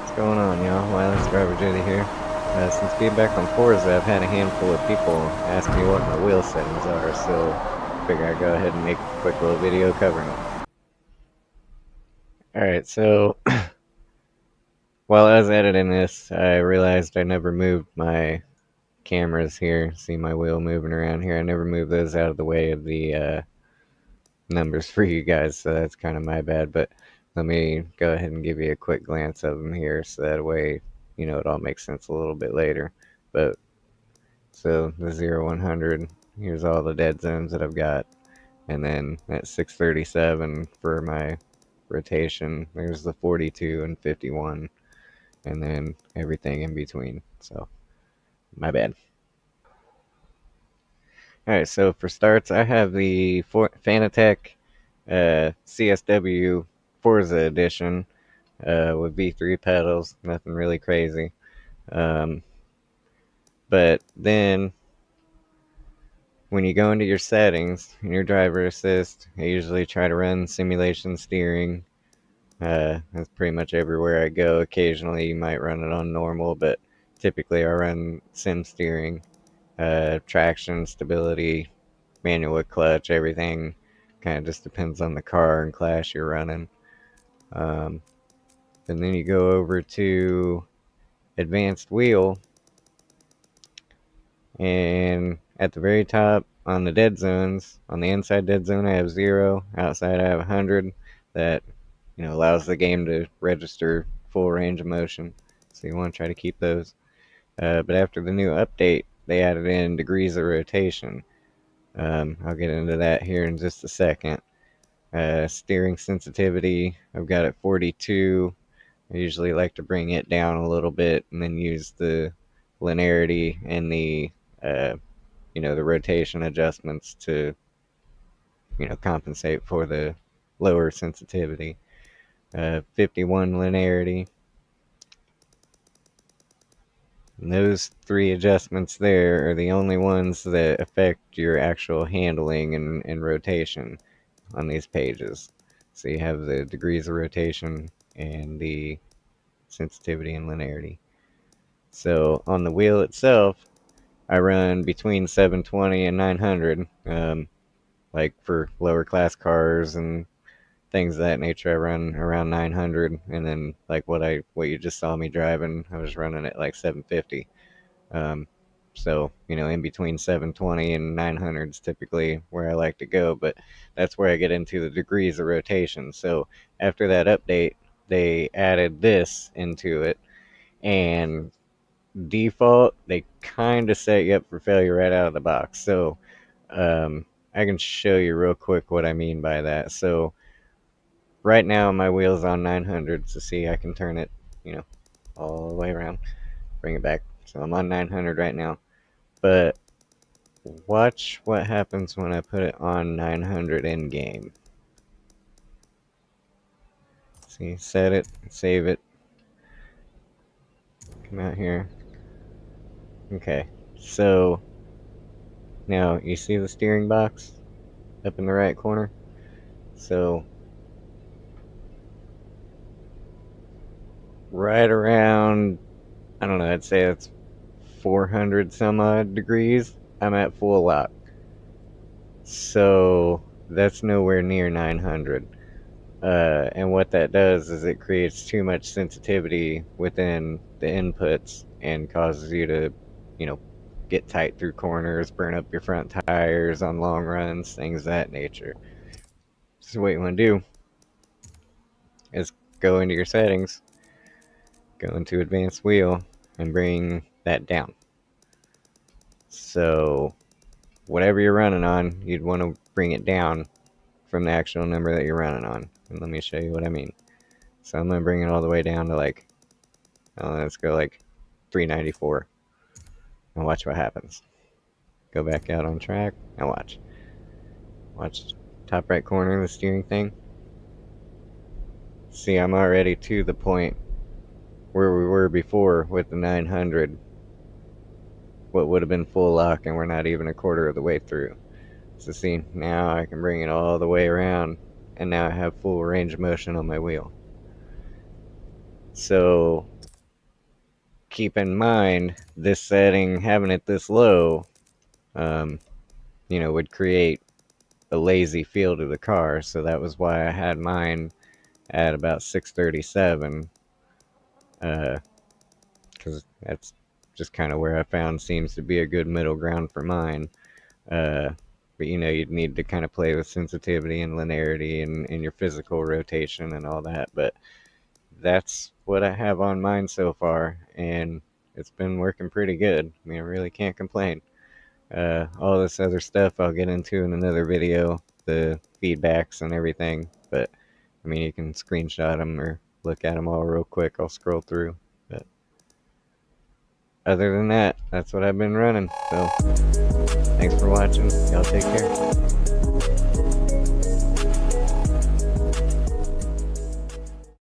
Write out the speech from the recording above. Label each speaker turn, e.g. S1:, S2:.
S1: What's going on, y'all? Wireless Driver Judy here. Since being back on Forza, I've had a handful of people ask me what my wheel settings are, so I figure I'd go ahead and make a quick little video covering them. Alright, so while I was editing this, I realized I never moved my cameras here. See my wheel moving around here? I never moved those out of the way of the numbers for you guys, so that's kind of my bad, but let me go ahead and give you a quick glance of them here so that way, it all makes sense a little bit later. But so the 0-100, here's all the dead zones that I've got, and then at 637 for my rotation, there's the 42 and 51, and then everything in between. So my bad. Alright, so for starts, I have the Fanatec CSW Forza Edition with V3 pedals, nothing really crazy. But then when you go into your settings, in your driver assist, I usually try to run simulation steering. That's pretty much everywhere I go. Occasionally you might run it on normal, but typically I run sim steering. Traction, stability, manual with clutch, everything kind of just depends on the car and class you're running. And then you go over to advanced wheel, and at the very top on the dead zones, on the inside dead zone I have 0, outside I have 100. That allows the game to register full range of motion, so you want to try to keep those. But after the new update, they added in degrees of rotation. I'll get into that here in just a second. Steering sensitivity, I've got it 42. I usually like to bring it down a little bit and then use the linearity and the the rotation adjustments to compensate for the lower sensitivity. 51 linearity. And those three adjustments there are the only ones that affect your actual handling and rotation on these pages. So you have the degrees of rotation and the sensitivity and linearity. So on the wheel itself, I run between 720 and 900. Like for lower class cars and things of that nature, I run around 900, and then like what you just saw me driving, I was running at like 750. So in between 720 and 900 is typically where I like to go, but that's where I get into the degrees of rotation. So after that update, they added this into it, and default they kind of set you up for failure right out of the box. So I can show you real quick what I mean by that. So right now my wheel's on 900, so see I can turn it, all the way around, bring it back. So I'm on 900 right now. But watch what happens when I put it on 900 in game. See, set it, save it, come out here. Okay, so now you see the steering box up in the right corner? So right around, I don't know, I'd say it's 400 some odd degrees, I'm at full lock. So that's nowhere near 900. And what that does is it creates too much sensitivity within the inputs and causes you to, get tight through corners, burn up your front tires on long runs, things of that nature. So what you want to do is go into your settings, go into advanced wheel, and bring that down. So whatever you're running on, you'd want to bring it down from the actual number that you're running on. And let me show you what I mean. So I'm going to bring it all the way down to like, let's go like 394. And watch what happens. Go back out on track and watch. Watch top right corner of the steering thing. See, I'm already to the point where we were before with the 900. What would have been full lock, and we're not even a quarter of the way through. So see, now I can bring it all the way around, and now I have full range of motion on my wheel. So keep in mind this setting, having it this low, um, would create a lazy feel to the car. So that was why I had mine at about 637, because that's just kind of where I found seems to be a good middle ground for mine. Uh, but you'd need to kind of play with sensitivity and linearity and your physical rotation and all that. But that's what I have on mine so far, and it's been working pretty good. I mean, I really can't complain. All this other stuff I'll get into in another video, the feedbacks and everything. But I mean, you can screenshot them or look at them all real quick. I'll scroll through. But other than that, that's what I've been running. So thanks for watching. Y'all take care.